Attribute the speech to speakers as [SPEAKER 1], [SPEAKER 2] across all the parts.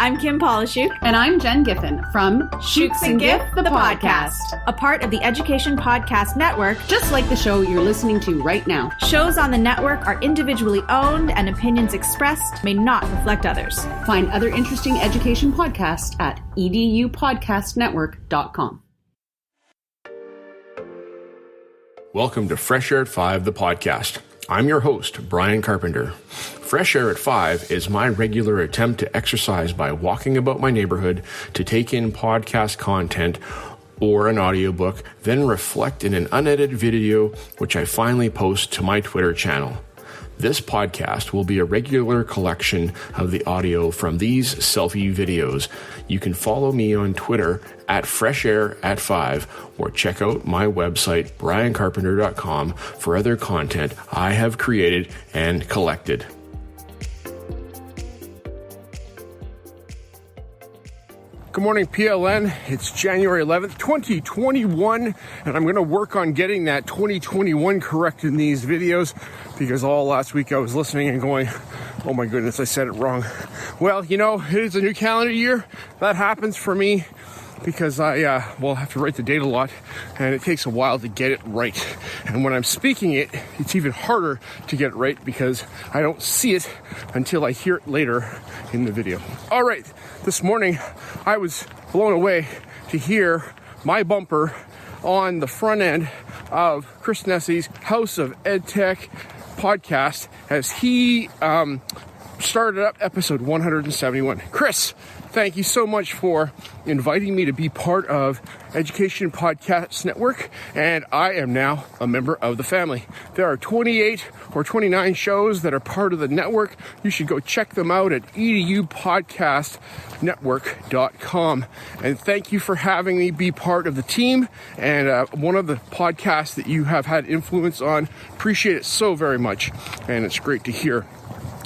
[SPEAKER 1] I'm Kim Polishuk.
[SPEAKER 2] And I'm Jen Giffen from
[SPEAKER 1] Shooks and Giff, the podcast. A part of the Education Podcast Network.
[SPEAKER 2] Just like the show you're listening to right now.
[SPEAKER 1] Shows on the network are individually owned and opinions expressed may not reflect others.
[SPEAKER 2] Find other interesting education podcasts at edupodcastnetwork.com.
[SPEAKER 3] Welcome to Fresh Air at 5, the podcast. I'm your host, Bryon Carpenter. Fresh Air at 5 is my regular attempt to exercise by walking about my neighborhood to take in podcast content or an audiobook, then reflect in an unedited video, which I finally post to my Twitter channel. This podcast will be a regular collection of the audio from these selfie videos. You can follow me on Twitter at FreshAirAtFive or check out my website, BryonCarpenter.com, for other content I have created and collected. Good morning, PLN. It's January 11th, 2021, and I'm going to work on getting that 2021 correct in these videos because all last week I was listening and going, oh my goodness, I said it wrong. Well, you know, it is a new calendar year. That happens for me because I have to write the date a lot, and it takes a while to get it right. And when I'm speaking it, it's even harder to get it right because I don't see it until I hear it later in the video. All right, this morning I was blown away to hear my bumper on the front end of Chris Nessie's House of EdTech podcast as he started up episode 171. Chris, thank you so much for inviting me to be part of Education Podcast Network, and I am now a member of the family. There are 28 or 29 shows that are part of the network. You should go check them out at edupodcastnetwork.com. And thank you for having me be part of the team and one of the podcasts that you have had influence on. Appreciate it so very much, and it's great to hear.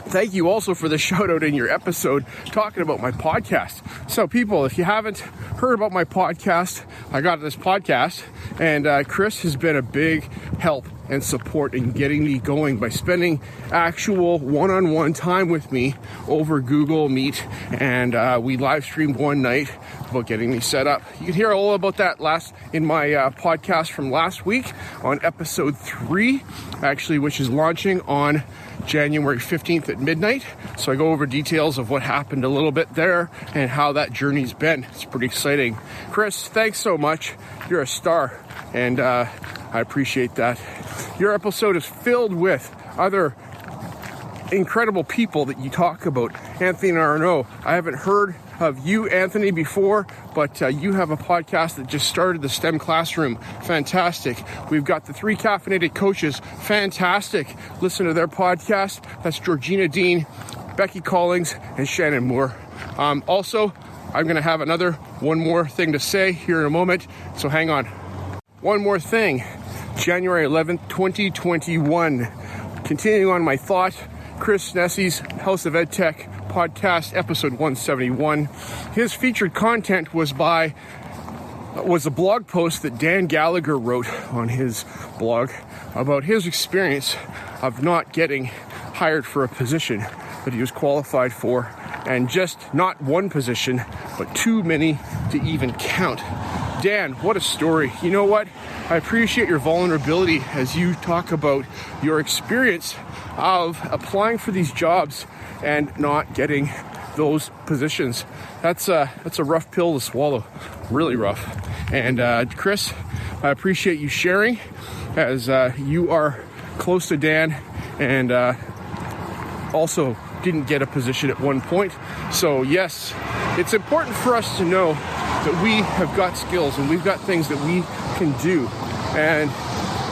[SPEAKER 3] Thank you also for the shout out in your episode talking about my podcast. So people, if you haven't heard about my podcast, I got this podcast, and Chris has been a big help and support in getting me going by spending actual one-on-one time with me over Google Meet, and we live streamed one night about getting me set up. You can hear all about that in my podcast from last week on episode 3, actually, which is launching on January 15th at midnight. So I go over details of what happened a little bit there and how that journey's been. It's pretty exciting. Chris, thanks so much. You're a star, and I appreciate that. Your episode is filled with other incredible people that you talk about. Anthony and Arnaud, I haven't heard of you, Anthony, before, but you have a podcast that just started, the STEM Classroom. Fantastic. We've got the 3 Caffeinated Coaches. Fantastic. Listen to their podcast. That's Georgina Dean, Becky Collings, and Shannon Moore. Also, I'm going to have one more thing to say here in a moment, so hang on. One more thing. January 11th, 2021. Continuing on my thought, Chris Nessie's House of EdTech podcast, episode 171. His featured content was a blog post that Dan Gallagher wrote on his blog about his experience of not getting hired for a position that he was qualified for, and just not one position, but too many to even count. Dan, what a story. You know what? I appreciate your vulnerability as you talk about your experience of applying for these jobs and not getting those positions. That's a rough pill to swallow, really rough. And Chris, I appreciate you sharing, as you are close to Dan and also didn't get a position at one point. So yes, it's important for us to know that we have got skills and we've got things that we can do. And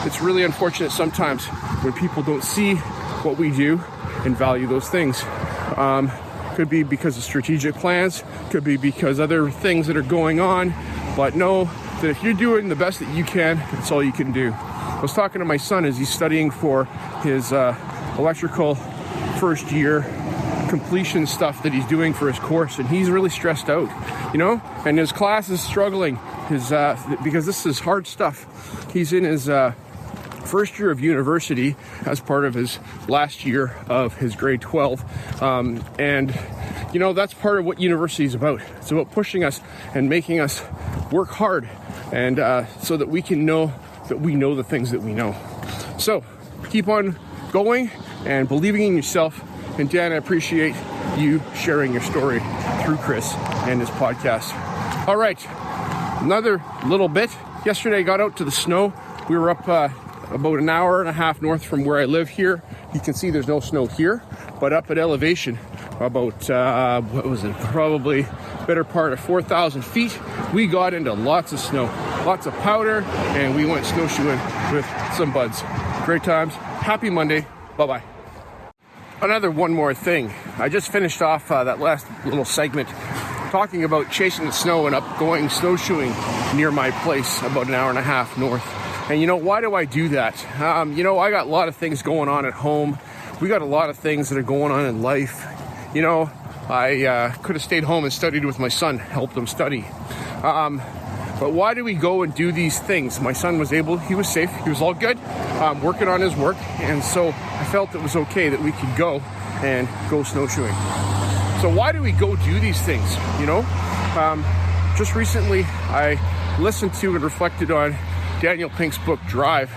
[SPEAKER 3] it's really unfortunate sometimes when people don't see what we do and value those things. Could be because of strategic plans, could be because other things that are going on, but know that if you're doing the best that you can, that's all you can do. I was talking to my son as he's studying for his electrical first year completion stuff that he's doing for his course, and he's really stressed out, and his class is struggling because this is hard stuff. He's in his first year of university as part of his last year of his grade 12. And that's part of what university is about. It's about pushing us and making us work hard, and so that we can know that we know the things that we know. So keep on going and believing in yourself. And Dan, I appreciate you sharing your story through Chris and his podcast. All right, another little bit. Yesterday I got out to the snow. We were up about an hour and a half north from where I live here. You can see there's no snow here, but up at elevation about, probably better part of 4,000 feet, we got into lots of snow, lots of powder, and we went snowshoeing with some buds. Great times. Happy Monday. Bye-bye. One more thing. I just finished off that last little segment talking about chasing the snow and going snowshoeing near my place about an hour and a half north. And why do I do that? I got a lot of things going on at home. We got a lot of things that are going on in life. I could have stayed home and studied with my son, helped him study. But why do we go and do these things? My son he was safe, he was all good, working on his work. And so I felt it was okay that we could go and go snowshoeing. So why do we go do these things? Just recently I listened to and reflected on Daniel Pink's book, Drive.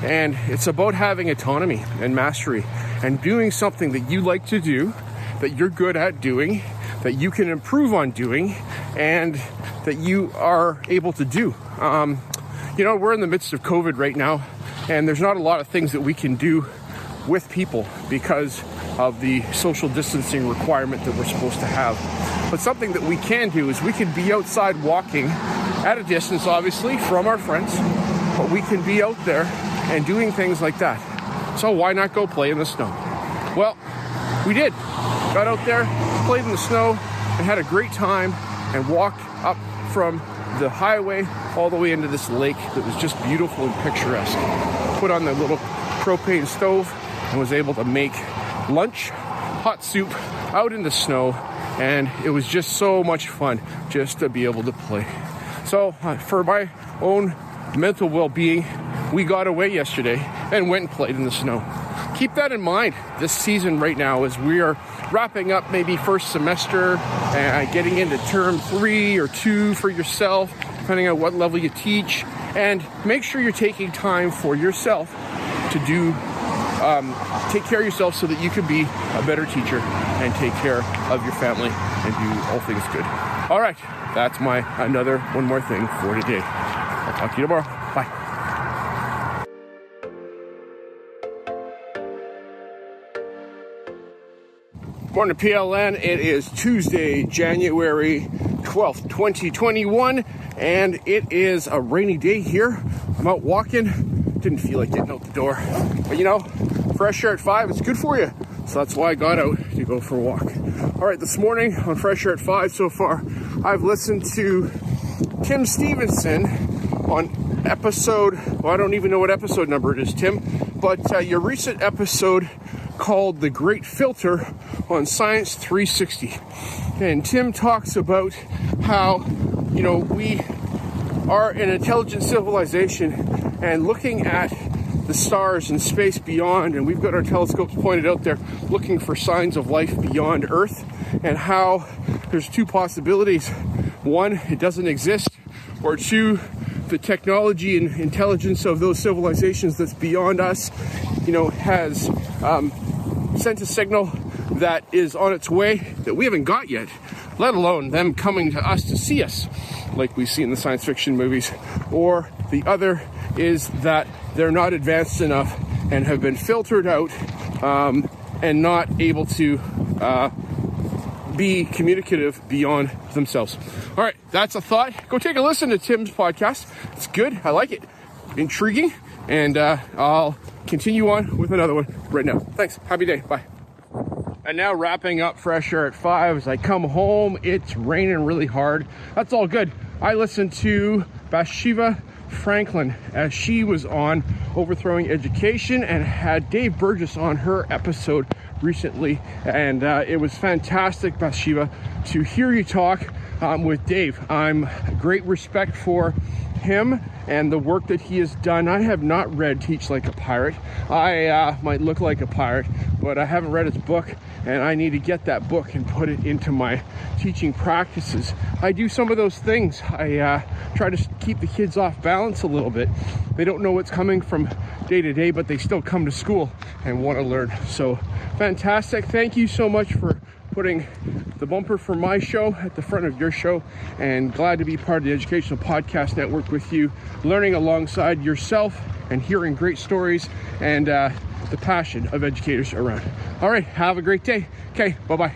[SPEAKER 3] And it's about having autonomy and mastery and doing something that you like to do, that you're good at doing, that you can improve on doing, and that you are able to do. We're in the midst of COVID right now, and there's not a lot of things that we can do with people because of the social distancing requirement that we're supposed to have. But something that we can do is we can be outside walking at a distance, obviously, from our friends, but we can be out there and doing things like that. So why not go play in the snow? Well, we did. Got out there, played in the snow, and had a great time, and walked up from the highway all the way into this lake that was just beautiful and picturesque. Put on the little propane stove and was able to make lunch, hot soup, out in the snow, and it was just so much fun just to be able to play. So for my own mental well-being, we got away yesterday and went and played in the snow. Keep that in mind this season right now as we are wrapping up maybe first semester and getting into term 3 or 2 for yourself, depending on what level you teach. And make sure you're taking time for yourself to take care of yourself so that you can be a better teacher and take care of your family and do all things good. All right, that's one more thing for today. I'll talk to you tomorrow. Bye. Morning, PLN. It is Tuesday, January 12th, 2021, and it is a rainy day here. I'm out walking. Didn't feel like getting out the door. But fresh air at 5, it's good for you. So that's why I got out to go for a walk. All right, this morning on Fresh Air at 5 so far, I've listened to Tim Stevenson on episode, I don't even know what episode number it is, Tim, but your recent episode called The Great Filter on Science 360. And Tim talks about how, we are an intelligent civilization and looking at the stars and space beyond, and we've got our telescopes pointed out there looking for signs of life beyond Earth, and how there's 2 possibilities. 1, it doesn't exist, or 2, the technology and intelligence of those civilizations that's beyond us, has sent a signal that is on its way that we haven't got yet, let alone them coming to us to see us like we see in the science fiction movies. Or the other is that they're not advanced enough and have been filtered out and not able to be communicative beyond themselves. All right, that's a thought. Go take a listen to Tim's podcast. It's good. I like it. Intriguing. And I'll continue on with another one right now. Thanks. Happy day. Bye. And now wrapping up Fresh Air at 5. As I come home, it's raining really hard. That's all good. I listened to Bathsheba Franklin as she was on Overthrowing Education and had Dave Burgess on her episode recently, and it was fantastic, Bathsheba, to hear you talk with Dave. I'm great respect for him and the work that he has done. I have not read Teach Like a Pirate. I might look like a pirate, but I haven't read his book, and I need to get that book and put it into my teaching practices. I do some of those things. I try to keep the kids off balance a little bit. They don't know what's coming from day to day, but they still come to school and want to learn. So fantastic. Thank you so much for putting the bumper for my show at the front of your show, and glad to be part of the Educational Podcast Network with you, learning alongside yourself and hearing great stories and the passion of educators around. All right, have a great day. Okay, bye-bye.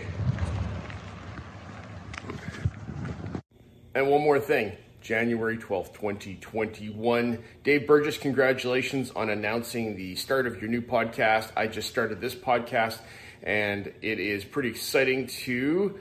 [SPEAKER 3] And one more thing, January 12th, 2021. Dave Burgess, congratulations on announcing the start of your new podcast. I just started this podcast, and it is pretty exciting to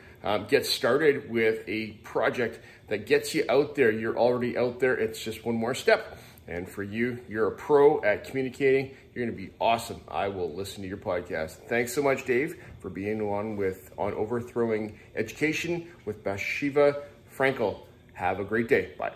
[SPEAKER 3] get started with a project that gets you out there. You're already out there. It's just one more step. And for you, you're a pro at communicating. You're going to be awesome. I will listen to your podcast. Thanks so much, Dave, for being on Overthrowing Education with Bathsheba Frankel. Have a great day. Bye.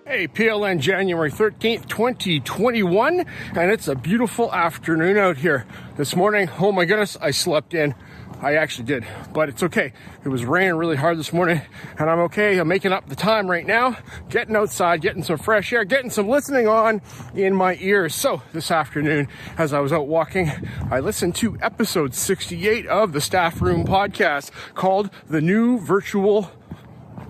[SPEAKER 3] Hey, PLN January 13th, 2021, and it's a beautiful afternoon out here. This morning, oh my goodness, I slept in. I actually did, but it's okay. It was raining really hard this morning, and I'm okay. I'm making up the time right now, getting outside, getting some fresh air, getting some listening on in my ears. So this afternoon, as I was out walking, I listened to episode 68 of the Staff Room podcast called The New Virtual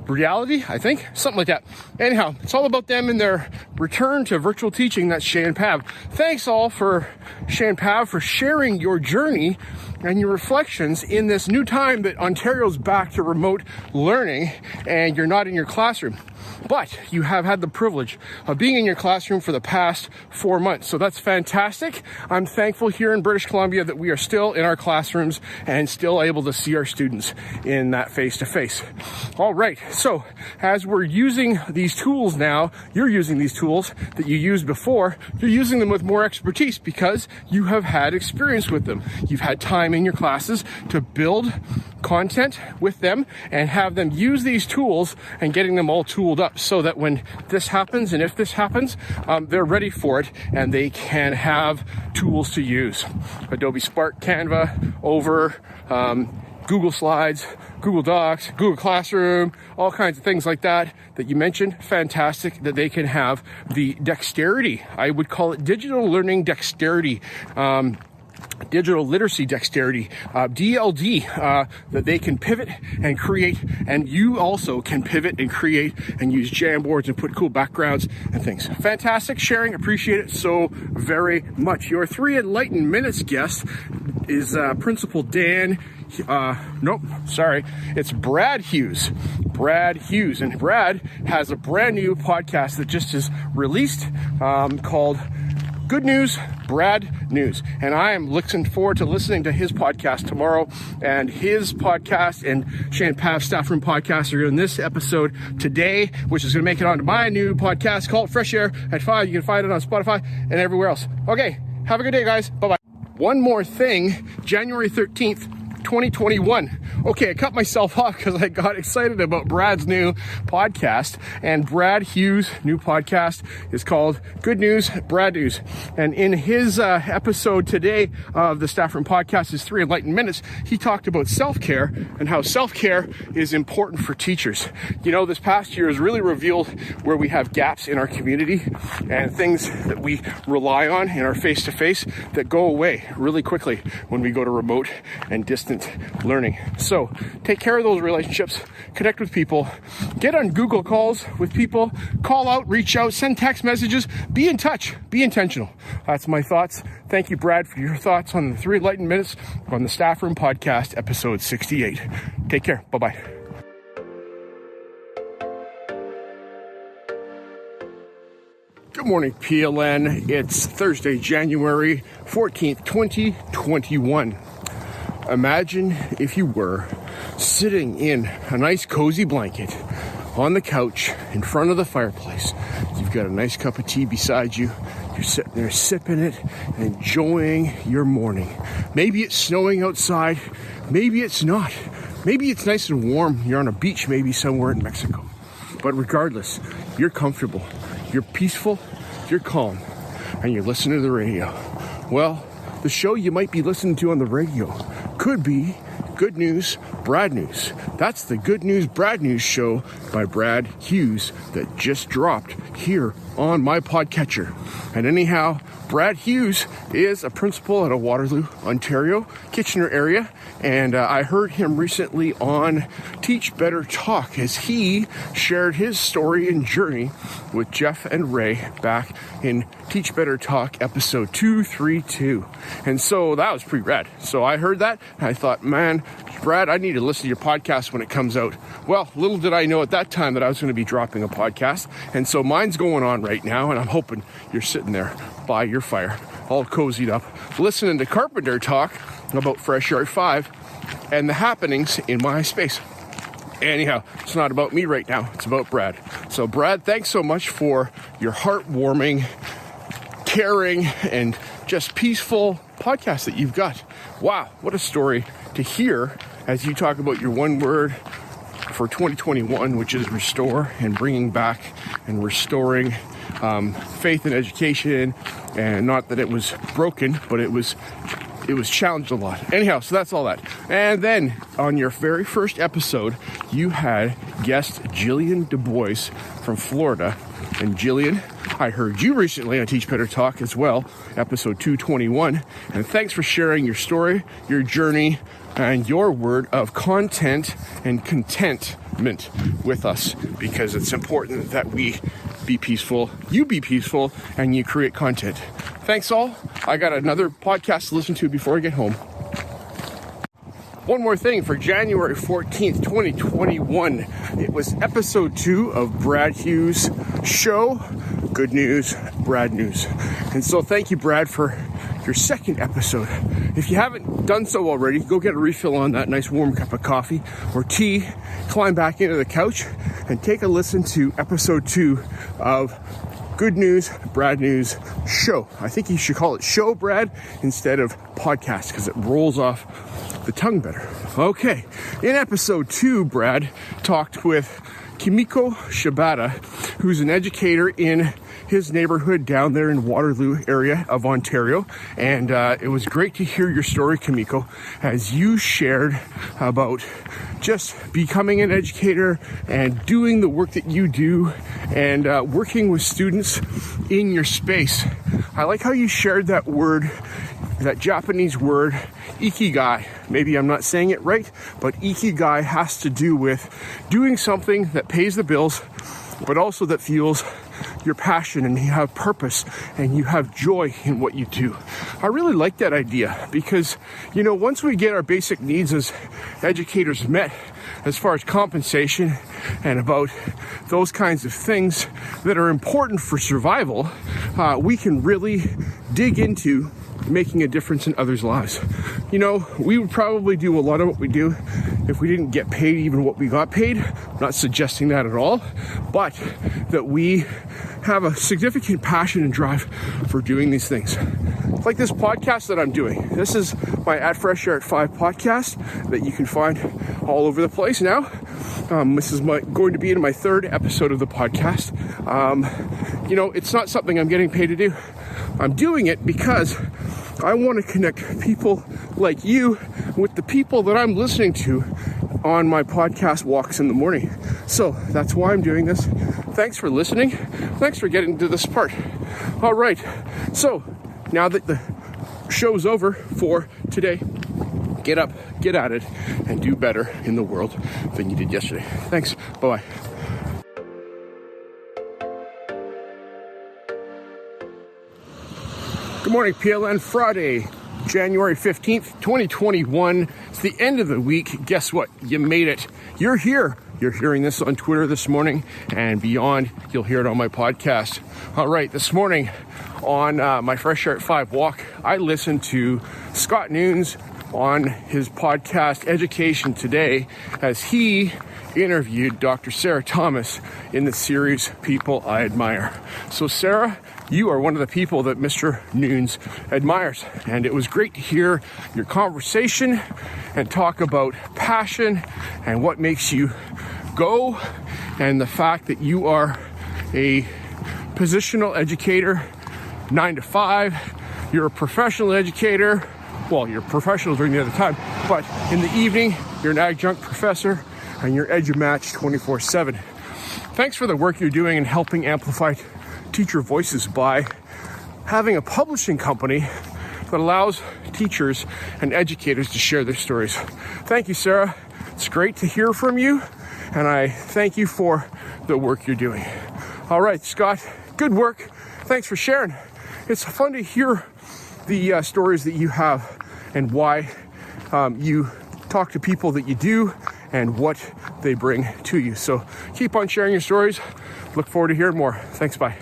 [SPEAKER 3] Reality, I think, something like that. Anyhow, it's all about them and their return to virtual teaching. That's Shay and Pav. Thanks all for Shay and Pav for sharing your journey and your reflections in this new time that Ontario's back to remote learning and you're not in your classroom. But you have had the privilege of being in your classroom for the past 4 months. So that's fantastic. I'm thankful here in British Columbia that we are still in our classrooms and still able to see our students in that face-to-face. All right. So as we're using these tools now, you're using these tools that you used before, you're using them with more expertise because you have had experience with them. You've had time in your classes to build content with them and have them use these tools and getting them all tooled up so that when this happens and if this happens, they're ready for it and they can have tools to use. Adobe Spark, Canva, Over, Google Slides, Google Docs, Google Classroom, all kinds of things like that you mentioned. Fantastic that they can have the dexterity. I would call it digital learning dexterity. Digital literacy dexterity, DLD, that they can pivot and create, and you also can pivot and create and use Jamboards and put cool backgrounds and things. Fantastic sharing, appreciate it so very much. Your 3 Enlightened Minutes guest is Principal Dan. It's Brad Hughes. And Brad has a brand new podcast that just is released called Good News, Brad News. And I am looking forward to listening to his podcast tomorrow. And his podcast and Shane Pav's Staff Room podcast are in this episode today, which is going to make it onto my new podcast called Fresh Air at 5. You can find it on Spotify and everywhere else. Okay, have a good day, guys. Bye-bye. One more thing, January 13th, 2021. Okay, I cut myself off because I got excited about Brad's new podcast, and Brad Hughes' new podcast is called Good News, Brad News. And in his episode today of the Staff Room Podcast, his 3 Enlightened Minutes, he talked about self-care and how self-care is important for teachers. You know, this past year has really revealed where we have gaps in our community and things that we rely on in our face-to-face that go away really quickly when we go to remote and distant learning. So take care of those relationships, connect with people, get on Google calls with people, call out, reach out, send text messages, be in touch, be intentional. That's my thoughts. Thank you, Brad, for your thoughts on the 3 Enlightened Minutes on the Staff Room Podcast, episode 68. Take care. Bye-bye. Good morning, PLN. It's Thursday, January 14th, 2021. Imagine if you were sitting in a nice cozy blanket on the couch in front of the fireplace. You've got a nice cup of tea beside you. You're sitting there sipping it and enjoying your morning. Maybe it's snowing outside. Maybe it's not. Maybe it's nice and warm. You're on a beach, maybe somewhere in Mexico. But regardless, you're comfortable. You're peaceful. you're calm, and you're listening to the radio. Well, the show you might be listening to on the radio could be Good News, Brad News. That's the Good News, Brad News show by Brad Hughes that just dropped here on my podcatcher. And anyhow, Brad Hughes is a principal at a Waterloo, Ontario, Kitchener area. And I heard him recently on Teach Better Talk as he shared his story and journey with Jeff and Ray back in Teach Better Talk episode 232. And so that was pretty rad. So I heard that and I thought, man, Brad, I need to listen to your podcast when it comes out. Well, little did I know at that time that I was going to be dropping a podcast. And so mine's going on right now, and I'm hoping you're sitting there by your fire, all cozied up, listening to Carpenter talk about FreshAirAtFive and the happenings in my space. Anyhow, it's not about me right now. It's about Brad. So Brad, thanks so much for your heartwarming, caring, and just peaceful podcast that you've got. Wow, what a story to hear as you talk about your one word for 2021, which is restore, and bringing back and restoring faith in education. And not that it was broken, but it was challenged a lot. Anyhow, so that's all that. And then on your very first episode, you had guest Jillian Du Bois from Florida. And Jillian, I heard you recently on Teach Better Talk as well, episode 221. And thanks for sharing your story, your journey, and your word of content and contentment with us, because it's important that we be peaceful, you be peaceful, and you create content. Thanks all. I got another podcast to listen to before I get home. One more thing, for January 14th, 2021, it was episode 2 of Brad Hughes' show, Good News, Brad News. And so thank you, Brad, for your second episode. If you haven't done so already, go get a refill on that nice warm cup of coffee or tea, climb back into the couch, and take a listen to episode 2 of Good News, Brad News show. I think you should call it show, Brad, instead of podcast, because it rolls off the tongue better. Okay, in episode 2, Brad talked with Kimiko Shibata, who's an educator in his neighborhood down there in Waterloo area of Ontario. And it was great to hear your story, Kimiko, as you shared about just becoming an educator and doing the work that you do and working with students in your space. I like how you shared that word, that Japanese word, ikigai. Maybe I'm not saying it right, but ikigai has to do with doing something that pays the bills, but also that fuels your passion, and you have purpose and you have joy in what you do. I really like that idea because, you know, once we get our basic needs as educators met, as far as compensation and about those kinds of things that are important for survival, we can really dig into making a difference in others' lives. You know, we would probably do a lot of what we do if we didn't get paid even what we got paid. I'm not suggesting that at all, but that we have a significant passion and drive for doing these things. It's like this podcast that I'm doing. This is my FreshAirAtFive podcast that you can find all over the place now. This is going to be in my third episode of the podcast. You know, it's not something I'm getting paid to do. I'm doing it because I want to connect people like you with the people that I'm listening to on my podcast walks in the morning. So that's why I'm doing this. Thanks for listening. Thanks for getting to this part. All right. So now that the show's over for today, get up, get at it, and do better in the world than you did yesterday. Thanks. Bye-bye. Good morning, PLN. Friday, January 15th, 2021. It's the end of the week. Guess what? You made it. You're here. You're hearing this on Twitter this morning and beyond. You'll hear it on my podcast. All right, this morning on my FreshAirAtFive walk, I listened to Scott Nunes on his podcast, Education Today, as he interviewed Dr. Sarah Thomas in the series People I Admire. So Sarah, you are one of the people that Mr. Nunes admires. And it was great to hear your conversation and talk about passion and what makes you go, and the fact that you are a positional educator, 9 to 5. You're a professional educator. Well, you're professional during the other time, but in the evening, you're an adjunct professor and you're EduMatch 24/7. Thanks for the work you're doing in helping amplify teacher voices by having a publishing company that allows teachers and educators to share their stories. Thank you, Sarah. It's great to hear from you, and I thank you for the work you're doing. All right, Scott, good work. Thanks for sharing. It's fun to hear the stories that you have and why you talk to people that you do and what they bring to you. So keep on sharing your stories. Look forward to hearing more. Thanks, bye.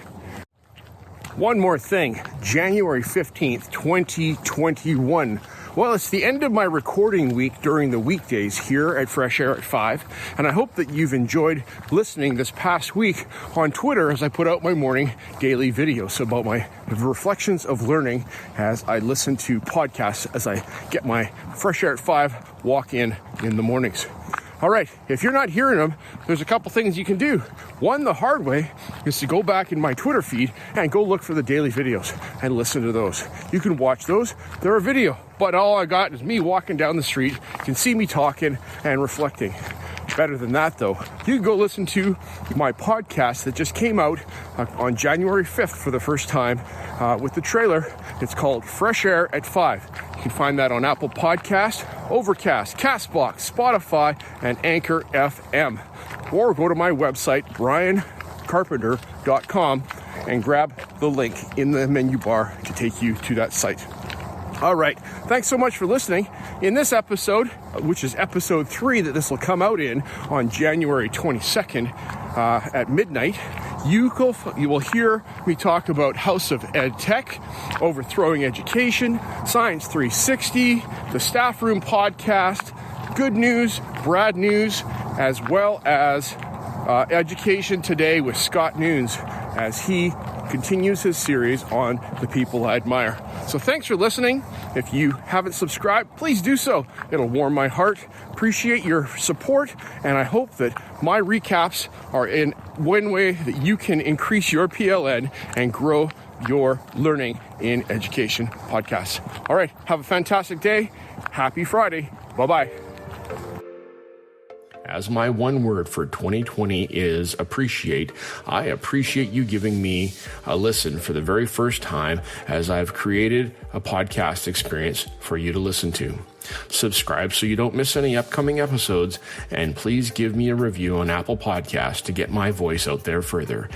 [SPEAKER 3] One more thing, January 15th, 2021. Well, it's the end of my recording week during the weekdays here at Fresh Air at 5, and I hope that you've enjoyed listening this past week on Twitter as I put out my morning daily videos about my reflections of learning as I listen to podcasts as I get my Fresh Air at 5 walk in the mornings. All right, if you're not hearing them, there's a couple things you can do. One, the hard way, is to go back in my Twitter feed and go look for the daily videos and listen to those. You can watch those. They're a video, but all I got is me walking down the street. You can see me talking and reflecting. Better than that, though, you can go listen to my podcast that just came out on January 5th for the first time with the trailer. It's called Fresh Air at 5. You can find that on Apple Podcast, Overcast, Castbox, Spotify, and Anchor FM. Or go to my website, BryonCarpenter.com, and grab the link in the menu bar to take you to that site. All right. Thanks so much for listening. In this episode, which is episode 3 that this will come out in on January 22nd at midnight, you will hear me talk about House of Ed Tech, Overthrowing Education, Science 360, the Staff Room Podcast, Good News, Brad News, as well as Education Today with Scott Nunes as he continues his series on the people I admire. So thanks for listening. If you haven't subscribed, please do so. It'll warm my heart. Appreciate your support, and I hope that my recaps are in one way that you can increase your PLN and grow your learning in education podcasts. All right, have a fantastic day. Happy Friday. Bye-bye. As my one word for 2020 is appreciate, I appreciate you giving me a listen for the very first time as I've created a podcast experience for you to listen to. Subscribe so you don't miss any upcoming episodes, and please give me a review on Apple Podcasts to get my voice out there further.